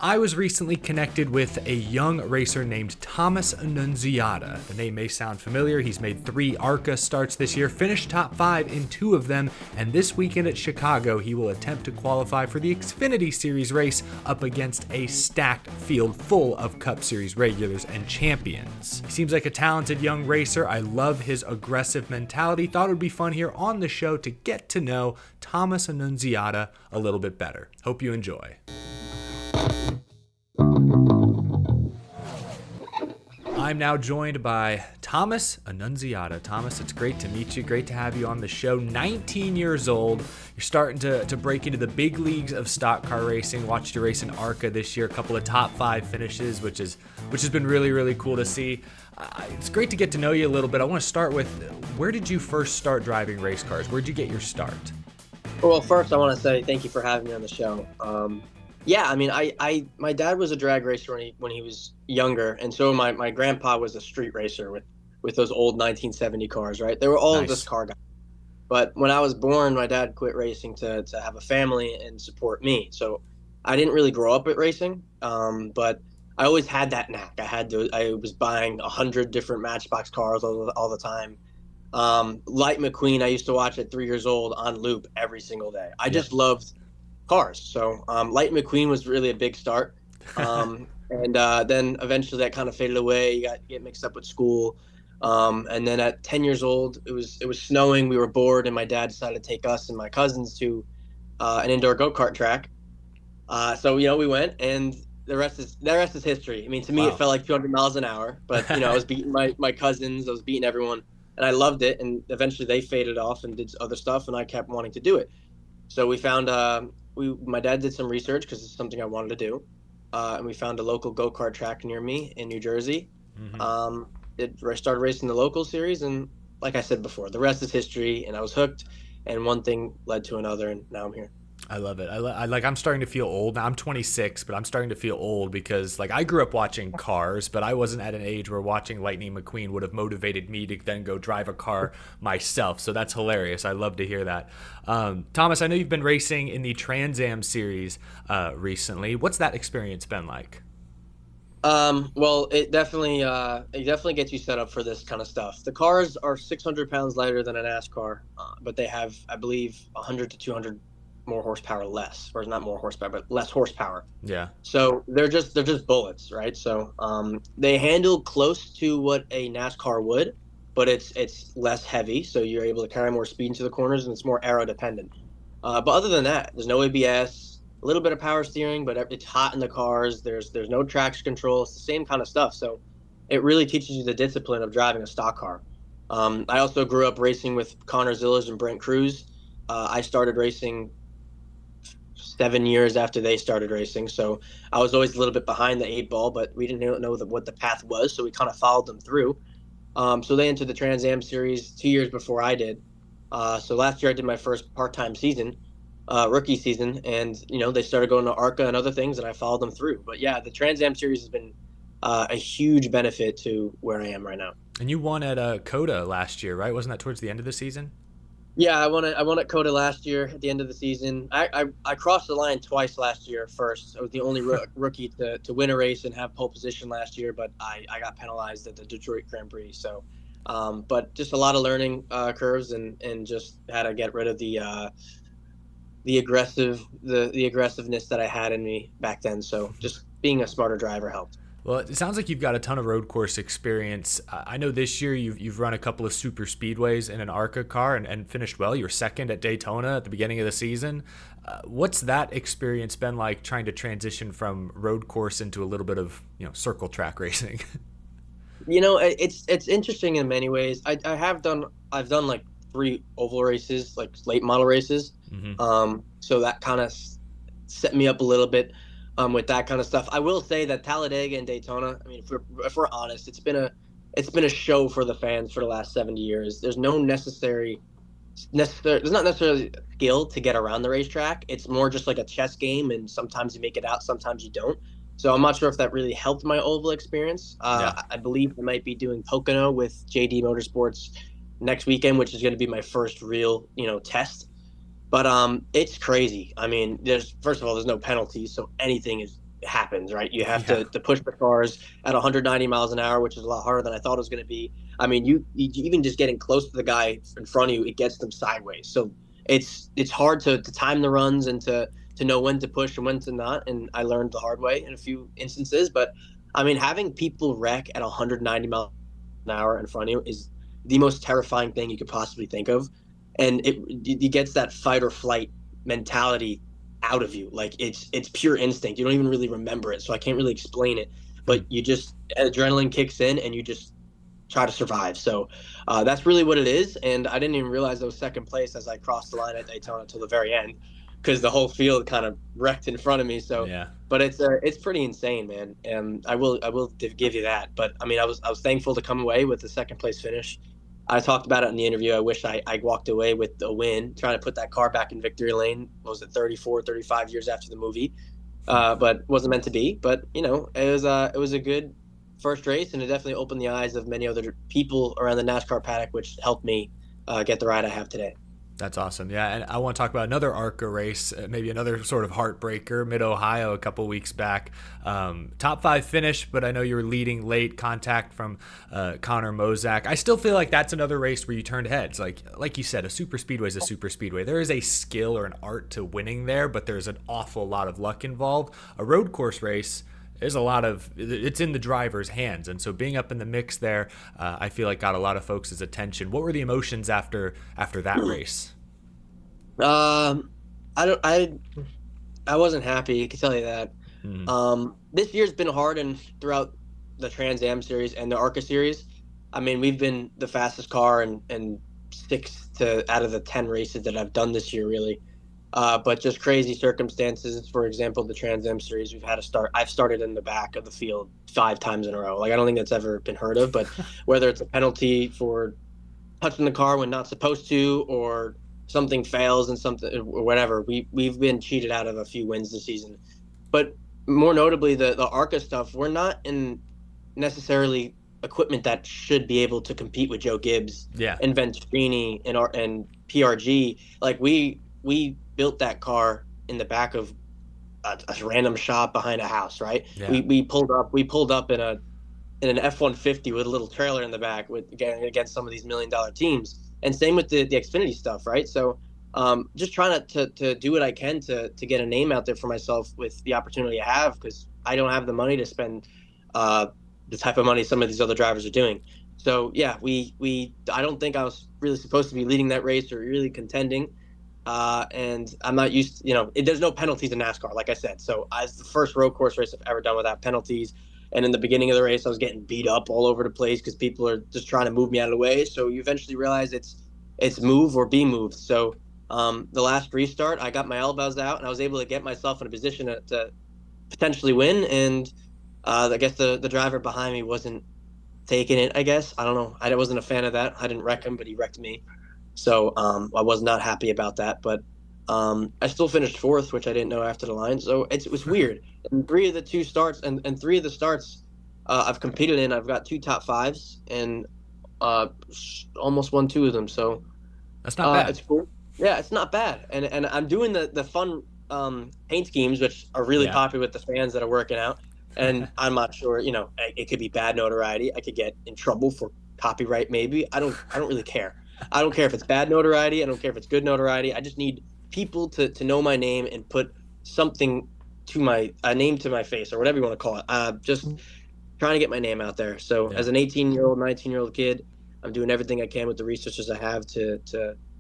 I was recently connected with a young racer named Thomas Annunziata. The name may sound familiar. He's made 3 ARCA starts this year, finished top 5 in 2 of them, and this weekend at Chicago, he will attempt to qualify for the Xfinity Series race up against a stacked field full of Cup Series regulars and champions. He seems like a talented young racer. I love his aggressive mentality. Thought it would be fun here on the show to get to know Thomas Annunziata a little bit better. Hope you enjoy. I'm now joined by Thomas Annunziata. Thomas, it's great to meet you. Great to have you on the show. 19 years old. You're starting to break into the big leagues of stock car racing. Watched you race in ARCA this year. A couple of top 5 finishes, which has been really, really cool to see. It's great to get to know you a little bit. I want to start with, where did you first start driving race cars? Where'd you get your start? Well, first I want to say thank you for having me on the show. Yeah, I mean, my dad was a drag racer when he was younger, and so my grandpa was a street racer with those old 1970 cars, right? They were all Nice. just car guys. But when I was born, my dad quit racing to have a family and support me. So I didn't really grow up at racing, but I always had that knack. I was buying 100 different Matchbox cars all the time. Light McQueen, I used to watch at 3 years old on loop every single day. I just loved cars. So Light McQueen was really a big start. And then eventually that kind of faded away. You get mixed up with school. And then at 10 years old, it was snowing. We were bored, and my dad decided to take us and my cousins to an indoor go-kart track. So we went, and the rest is history. I mean, to me, It felt like 200 miles an hour. But I was beating my cousins. I was beating everyone, and I loved it. And eventually they faded off and did other stuff, and I kept wanting to do it. So we found my dad did some research because it's something I wanted to do, and we found a local go-kart track near me in New Jersey. I started racing the local series, and like I said before, the rest is history, and I was hooked, and one thing led to another, and now I'm here. I love it. I'm starting to feel old. Now I'm 26, but I'm starting to feel old because I grew up watching cars, but I wasn't at an age where watching Lightning McQueen would have motivated me to then go drive a car myself. So that's hilarious. I love to hear that. Thomas, I know you've been racing in the Trans Am series recently. What's that experience been like? Well, it definitely gets you set up for this kind of stuff. The cars are 600 pounds lighter than a NASCAR, but they have, I believe, 100 to 200 more horsepower less, or not more horsepower, but less horsepower. Yeah. So they're just bullets, right? So they handle close to what a NASCAR would, but it's less heavy, so you're able to carry more speed into the corners, and it's more aero dependent. But other than that, there's no ABS, a little bit of power steering, but it's hot in the cars. There's no traction control. It's the same kind of stuff. So it really teaches you the discipline of driving a stock car. I also grew up racing with Connor Zillage and Brent Cruz. I started racing 7 years after they started racing, so I was always a little bit behind the 8 ball, but we didn't know what the path was, so we kind of followed them through. So they entered the Trans Am series 2 years before I did. So last year I did my first part-time season, rookie season, and they started going to ARCA and other things, and I followed them through. But yeah, the Trans Am series has been a huge benefit to where I am right now. And you won at COTA last year, right? Wasn't that towards the end of the season? Yeah, I won at COTA last year at the end of the season. I crossed the line twice last year first. I was the only rookie to win a race and have pole position last year, but I got penalized at the Detroit Grand Prix. So, but just a lot of learning curves and just had to get rid of the aggressiveness that I had in me back then. So just being a smarter driver helped. Well, it sounds like you've got a ton of road course experience. I know this year you've run a couple of super speedways in an ARCA car and finished well. You were second at Daytona at the beginning of the season. What's that experience been like, trying to transition from road course into a little bit of circle track racing? It's interesting in many ways. I've done like 3 oval races, like late model races. So that kind of set me up a little bit. With that kind of stuff. I will say that Talladega and Daytona, I mean, if we're honest, it's been a show for the fans for the last 70 years. There's not necessarily skill to get around the racetrack. It's more just like a chess game, and sometimes you make it out, sometimes you don't. So I'm not sure if that really helped my oval experience. I believe I might be doing Pocono with JD Motorsports next weekend, which is going to be my first real, test. But it's crazy. I mean, first of all, there's no penalties, so anything is happens, right? You have Yeah. to push the cars at 190 miles an hour, which is a lot harder than I thought it was going to be. I mean, you even just getting close to the guy in front of you, it gets them sideways. So it's hard to time the runs and to know when to push and when to not. And I learned the hard way in a few instances. But I mean, having people wreck at 190 miles an hour in front of you is the most terrifying thing you could possibly think of, and it gets that fight or flight mentality out of you. Like it's pure instinct. You don't even really remember it, so I can't really explain it. Hmm. But you just adrenaline kicks in, and you just try to survive. So that's really what it is. And I didn't even realize I was second place as I crossed the line at Daytona till the very end, because the whole field kind of wrecked in front of me. So, Yeah. but it's pretty insane, man. And I will give you that. But I mean, I was thankful to come away with the second place finish. I talked about it in the interview. I wish I walked away with a win, trying to put that car back in victory lane. What was it, 34, 35 years after the movie? But wasn't meant to be. But it was a good first race, and it definitely opened the eyes of many other people around the NASCAR paddock, which helped me get the ride I have today. That's awesome. Yeah, and I want to talk about another ARCA race, maybe another sort of heartbreaker, Mid-Ohio a couple weeks back. Top 5 finish, but I know you were leading late, contact from Connor Mozak. I still feel like that's another race where you turned heads. Like you said, a super speedway is a super speedway. There is a skill or an art to winning there, but there's an awful lot of luck involved. A road course race, there's a lot of it's in the driver's hands, and so being up in the mix there, I feel like got a lot of folks' attention. What were the emotions after that race? Um, I don't. I wasn't happy. I can tell you that. Hmm. This year's been hard, and throughout the Trans Am series and the ARCA series, I mean, we've been the fastest car and six to out of the 10 races that I've done this year, really. But just crazy circumstances. For example, the Trans Am series, we've had to start. I've started in the back of the field 5 times in a row. Like I don't think that's ever been heard of. But whether it's a penalty for touching the car when not supposed to, or something fails and something or whatever, we've been cheated out of a few wins this season. But more notably, the ARCA stuff, we're not in necessarily equipment that should be able to compete with Joe Gibbs Yeah. and Venturini and PRG. Like we built that car in the back of a random shop behind a house, right? Yeah. We pulled up in an F-150 with a little trailer in the back with against some of these $1 million teams, and same with the Xfinity stuff, right? So just trying to do what I can to get a name out there for myself with the opportunity I have, because I don't have the money to spend the type of money some of these other drivers are doing. So yeah, we I don't think I was really supposed to be leading that race or really contending. And I'm not used to, there's no penalties in NASCAR, like I said. So it's the first road course race I've ever done without penalties. And in the beginning of the race, I was getting beat up all over the place because people are just trying to move me out of the way. So you eventually realize it's move or be moved. So the last restart, I got my elbows out and I was able to get myself in a position to potentially win. And I guess the driver behind me wasn't taking it, I guess. I don't know. I wasn't a fan of that. I didn't wreck him, but he wrecked me. So I was not happy about that. But I still finished fourth, which I didn't know after the line. So it was weird. And three of the two starts and three of the starts I've competed in, I've got two top fives and almost won two of them. So That's not bad. it's cool. Yeah, it's not bad. And I'm doing the fun paint schemes, which are really Yeah. popular with the fans that are working out. And I'm not sure, it could be bad notoriety. I could get in trouble for copyright, maybe. I don't really care. I don't care if it's bad notoriety. I don't care if it's good notoriety. I just need people to know my name and put something to my a name to my face or whatever you want to call it. Just trying to get my name out there. So Yeah. as an 18-year-old, 19-year-old kid, I'm doing everything I can with the resources I have to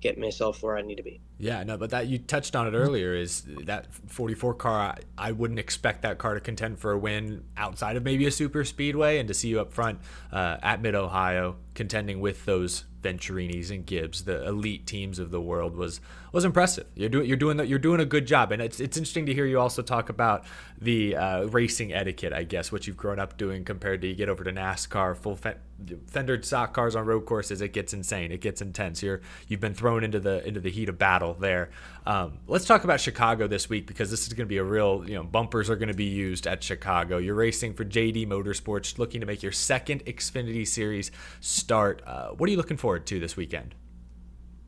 get myself where I need to be. Yeah, no, but that you touched on it earlier is that 44 car. I wouldn't expect that car to contend for a win outside of maybe a super speedway, and to see you up front at Mid Ohio contending with those Venturinis and Gibbs, the elite teams of the world, was impressive. You're doing a good job, and it's interesting to hear you also talk about the racing etiquette. I guess what you've grown up doing compared to you get over to NASCAR, fendered stock cars on road courses. It gets insane. It gets intense. You've been thrown into the heat of battle there. Let's talk about Chicago this week, because this is going to be a real, bumpers are going to be used at Chicago. You're racing for JD Motorsports, looking to make your second Xfinity Series start. What are you looking forward to this weekend?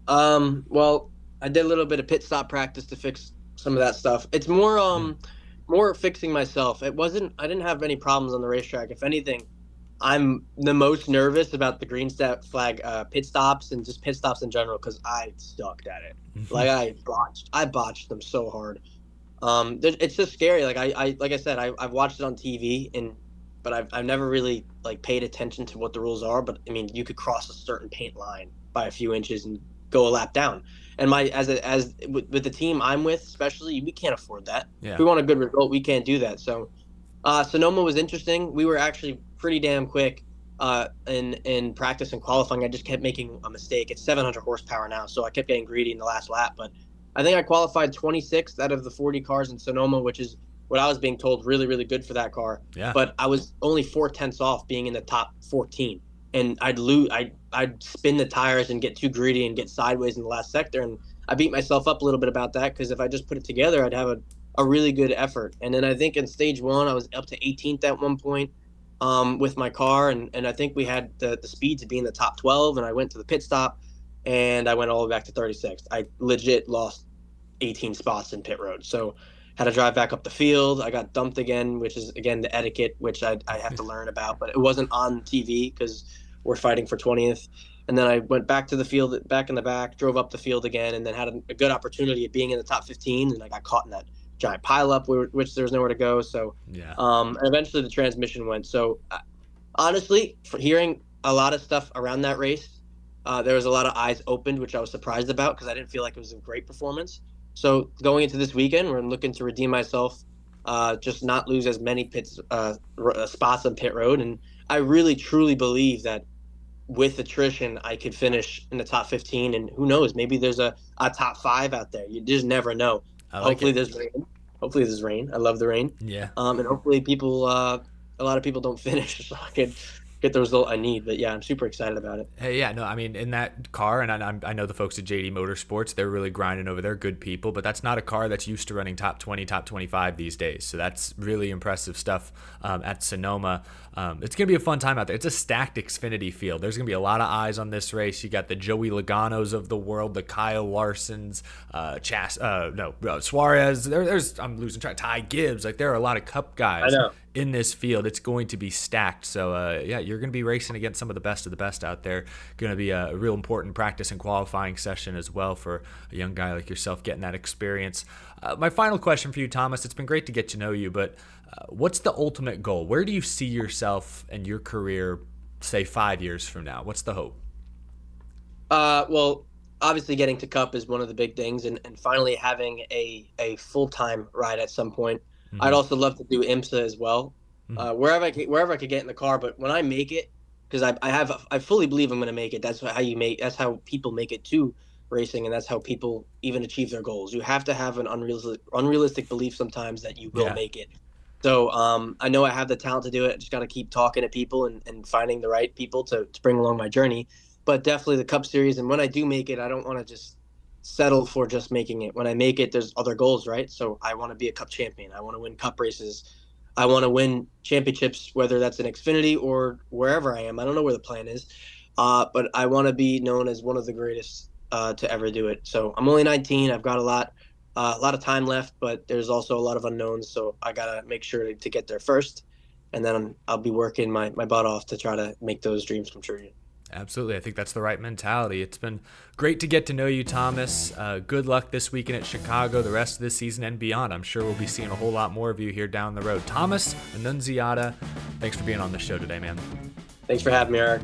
Well, I did a little bit of pit stop practice to fix some of that stuff. It's more more fixing myself. I didn't have any problems on the racetrack. If anything, I'm the most nervous about the green flag pit stops and just pit stops in general because I sucked at it. Like I botched them so hard. It's just scary. Like I said, I've watched it on TV but I've never really like paid attention to what the rules are. But I mean, you could cross a certain paint line by a few inches and go a lap down. And with the team I'm with, especially, we can't afford that. Yeah. If we want a good result, we can't do that. So Sonoma was interesting. We were actually pretty damn quick in practice and qualifying. I just kept making a mistake. It's 700 horsepower now, so I kept getting greedy in the last lap. But I think I qualified 26th out of the 40 cars in Sonoma, which is what I was being told really, really good for that car. Yeah. But I was only 4/10 off being in the top 14. And I'd spin the tires and get too greedy and get sideways in the last sector. And I beat myself up a little bit about that because if I just put it together, I'd have a really good effort. And then I think in stage one, I was up to 18th at one point with my car. And I think we had the speed to be in the top 12. And I went to the pit stop and I went all the way back to 36th. I legit lost 18 spots in pit road. So had to drive back up the field. I got dumped again, which is, again, the etiquette, which I have to learn about. But it wasn't on TV because we're fighting for 20th. And then I went back to the field, back in the back, drove up the field again, and then had a good opportunity of being in the top 15. And I got caught in that giant pileup, which there was nowhere to go. So, yeah. And eventually the transmission went. So, honestly, for hearing a lot of stuff around that race, there was a lot of eyes opened, which I was surprised about because I didn't feel like it was a great performance. So going into this weekend, we're looking to redeem myself, just not lose as many spots on pit road. And I really, truly believe that with attrition, I could finish in the top 15. And who knows, maybe there's a top 5 out there. You just never know. Hopefully there's rain. Hopefully there's rain. I love the rain. Yeah. And hopefully a lot of people don't finish so I can get the result I need. But yeah, I'm super excited about it. Hey, yeah, no, I mean, in that car, and I know the folks at JD Motorsports, they're really grinding over there, good people, but that's not a car that's used to running top 20, top 25 these days. So that's really impressive stuff at Sonoma. It's going to be a fun time out there. It's a stacked Xfinity field. There's going to be a lot of eyes on this race. You got the Joey Logano's of the world, the Kyle Larsons, Suarez. I'm losing track. Ty Gibbs. Like, there are a lot of Cup guys in this field. It's going to be stacked. So, yeah, you're going to be racing against some of the best out there. Going to be a real important practice and qualifying session as well for a young guy like yourself getting that experience. My final question for you, Thomas, it's been great to get to know you, but what's the ultimate goal? Where do you see yourself and your career, say, 5 years from now? What's the hope? Well, obviously getting to Cup is one of the big things, and finally having a full-time ride at some point. Mm-hmm. I'd also love to do IMSA as well, wherever I could get in the car. But when I make it, because I fully believe I'm going to make it. That's how people make it to racing, and that's how people even achieve their goals. You have to have an unrealistic belief sometimes that you will make it. So I know I have the talent to do it. I just got to keep talking to people and finding the right people to bring along my journey. But definitely the Cup Series. And when I do make it, I don't want to just settle for just making it. When I make it, there's other goals, right? So I want to be a Cup champion. I want to win Cup races. I want to win championships, whether that's in Xfinity or wherever I am. I don't know where the plan is. But I want to be known as one of the greatest to ever do it. So I'm only 19. I've got a lot of time left, but there's also a lot of unknowns. So I got to make sure to get there first. And then I'll be working my butt off to try to make those dreams come true. Absolutely. I think that's the right mentality. It's been great to get to know you, Thomas. Good luck this weekend at Chicago, the rest of this season and beyond. I'm sure we'll be seeing a whole lot more of you here down the road. Thomas Annunziata, thanks for being on the show today, man. Thanks for having me, Eric.